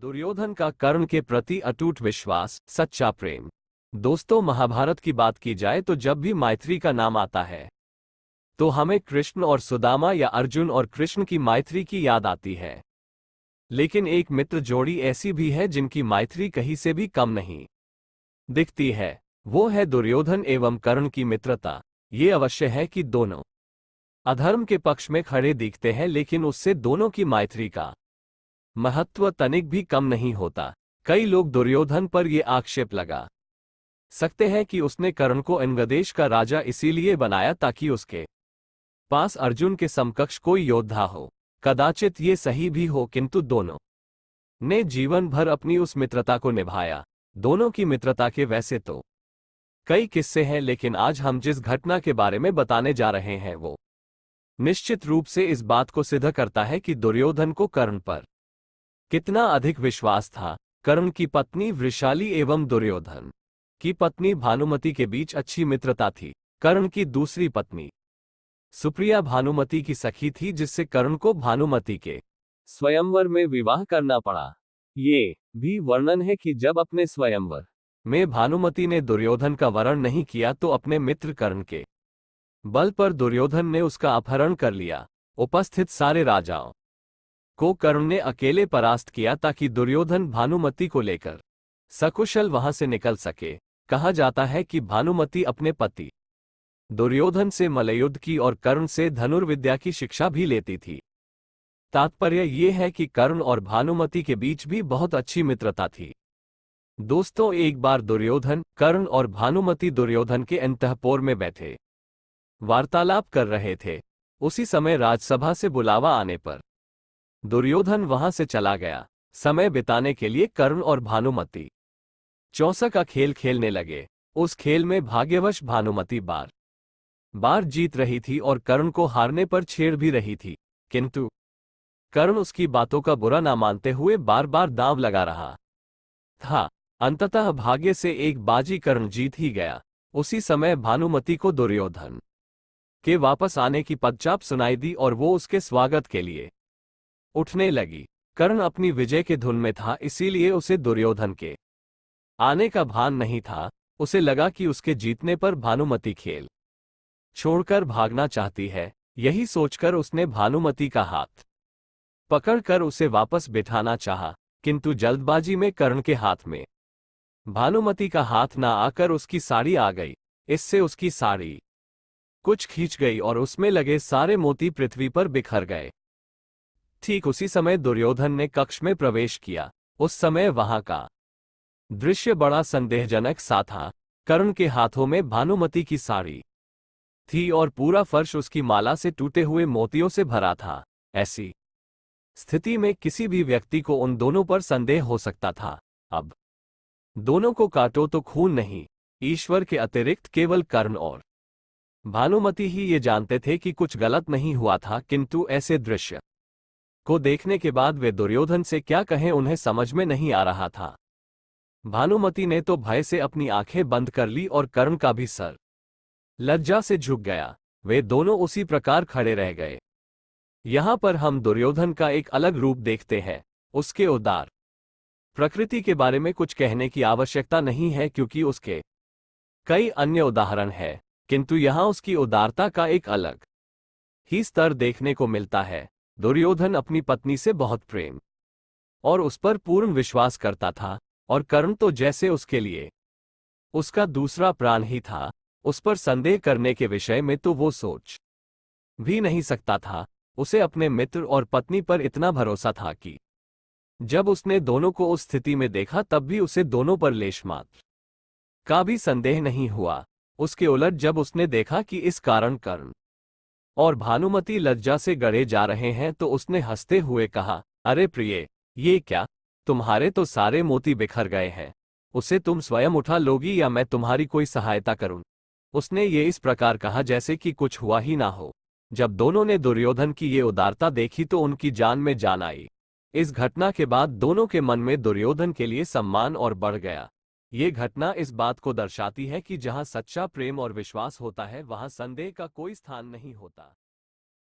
दुर्योधन का कर्ण के प्रति अटूट विश्वास, सच्चा प्रेम। दोस्तों, महाभारत की बात की जाए तो जब भी मैत्री का नाम आता है तो हमें कृष्ण और सुदामा या अर्जुन और कृष्ण की मैत्री की याद आती है। लेकिन एक मित्र जोड़ी ऐसी भी है जिनकी मैत्री कहीं से भी कम नहीं दिखती है। वो है दुर्योधन एवं कर्ण की मित्रता। ये अवश्य है कि दोनों अधर्म के पक्ष में खड़े दिखते हैं, लेकिन उससे दोनों की मैत्री का महत्व तनिक भी कम नहीं होता। कई लोग दुर्योधन पर यह आक्षेप लगा सकते हैं कि उसने कर्ण को अंगदेश का राजा इसीलिए बनाया ताकि उसके पास अर्जुन के समकक्ष कोई योद्धा हो। कदाचित ये सही भी हो, किंतु दोनों ने जीवन भर अपनी उस मित्रता को निभाया। दोनों की मित्रता के वैसे तो कई किस्से हैं, लेकिन आज हम जिस घटना के बारे में बताने जा रहे हैं वो निश्चित रूप से इस बात को सिद्ध करता है कि दुर्योधन को कर्ण पर कितना अधिक विश्वास था। कर्ण की पत्नी वृषाली एवं दुर्योधन की पत्नी भानुमति के बीच अच्छी मित्रता थी। कर्ण की दूसरी पत्नी सुप्रिया भानुमति की सखी थी, जिससे कर्ण को भानुमति के स्वयंवर में विवाह करना पड़ा। ये भी वर्णन है कि जब अपने स्वयंवर में भानुमति ने दुर्योधन का वरण नहीं किया तो अपने मित्र कर्ण के बल पर दुर्योधन ने उसका अपहरण कर लिया। उपस्थित सारे राजाओं को कर्ण ने अकेले परास्त किया ताकि दुर्योधन भानुमति को लेकर सकुशल वहां से निकल सके। कहा जाता है कि भानुमति अपने पति दुर्योधन से मल्लयुद्ध की और कर्ण से धनुर्विद्या की शिक्षा भी लेती थी। तात्पर्य यह है कि कर्ण और भानुमति के बीच भी बहुत अच्छी मित्रता थी। दोस्तों, एक बार दुर्योधन, कर्ण और भानुमति दुर्योधन के अंतःपुर में बैठे वार्तालाप कर रहे थे। उसी समय राजसभा से बुलावा आने पर दुर्योधन वहां से चला गया। समय बिताने के लिए कर्ण और भानुमति चौसा का खेल खेलने लगे। उस खेल में भाग्यवश भानुमति बार बार जीत रही थी और कर्ण को हारने पर छेड़ भी रही थी, किंतु कर्ण उसकी बातों का बुरा ना मानते हुए बार बार दांव लगा रहा था। अंततः भाग्य से एक बाजी कर्ण जीत ही गया। उसी समय भानुमति को दुर्योधन के वापस आने की पदचाप सुनाई दी और वो उसके स्वागत के लिए उठने लगी। कर्ण अपनी विजय के धुन में था, इसीलिए उसे दुर्योधन के आने का भान नहीं था। उसे लगा कि उसके जीतने पर भानुमति खेल छोड़कर भागना चाहती है। यही सोचकर उसने भानुमति का हाथ पकड़कर उसे वापस बिठाना चाहा, किंतु जल्दबाजी में कर्ण के हाथ में भानुमति का हाथ ना आकर उसकी साड़ी आ गई। इससे उसकी साड़ी कुछ खींच गई और उसमें लगे सारे मोती पृथ्वी पर बिखर गए। ठीक उसी समय दुर्योधन ने कक्ष में प्रवेश किया। उस समय वहां का दृश्य बड़ा संदेहजनक सा था। कर्ण के हाथों में भानुमति की साड़ी थी और पूरा फर्श उसकी माला से टूटे हुए मोतियों से भरा था। ऐसी स्थिति में किसी भी व्यक्ति को उन दोनों पर संदेह हो सकता था। अब दोनों को काटो तो खून नहीं। ईश्वर के अतिरिक्त केवल कर्ण और भानुमति ही ये जानते थे कि कुछ गलत नहीं हुआ था, किंतु ऐसे दृश्य को देखने के बाद वे दुर्योधन से क्या कहें, उन्हें समझ में नहीं आ रहा था। भानुमति ने तो भय से अपनी आंखें बंद कर ली और कर्ण का भी सर लज्जा से झुक गया। वे दोनों उसी प्रकार खड़े रह गए। यहां पर हम दुर्योधन का एक अलग रूप देखते हैं। उसके उदार प्रकृति के बारे में कुछ कहने की आवश्यकता नहीं है, क्योंकि उसके कई अन्य उदाहरण हैं, किंतु यहां उसकी उदारता का एक अलग ही स्तर देखने को मिलता है। दुर्योधन अपनी पत्नी से बहुत प्रेम और उस पर पूर्ण विश्वास करता था, और कर्ण तो जैसे उसके लिए उसका दूसरा प्राण ही था। उस पर संदेह करने के विषय में तो वो सोच भी नहीं सकता था। उसे अपने मित्र और पत्नी पर इतना भरोसा था कि जब उसने दोनों को उस स्थिति में देखा तब भी उसे दोनों पर लेश मात्र का भी संदेह नहीं हुआ। उसके उलट जब उसने देखा कि इस कारण कर्ण और भानुमति लज्जा से गड़े जा रहे हैं तो उसने हंसते हुए कहा, अरे प्रिय, ये क्या, तुम्हारे तो सारे मोती बिखर गए हैं। उसे तुम स्वयं उठा लोगी या मैं तुम्हारी कोई सहायता करूं? उसने ये इस प्रकार कहा जैसे कि कुछ हुआ ही ना हो। जब दोनों ने दुर्योधन की ये उदारता देखी तो उनकी जान में जान आई। इस घटना के बाद दोनों के मन में दुर्योधन के लिए सम्मान और बढ़ गया। ये घटना इस बात को दर्शाती है कि जहां सच्चा प्रेम और विश्वास होता है वहां संदेह का कोई स्थान नहीं होता।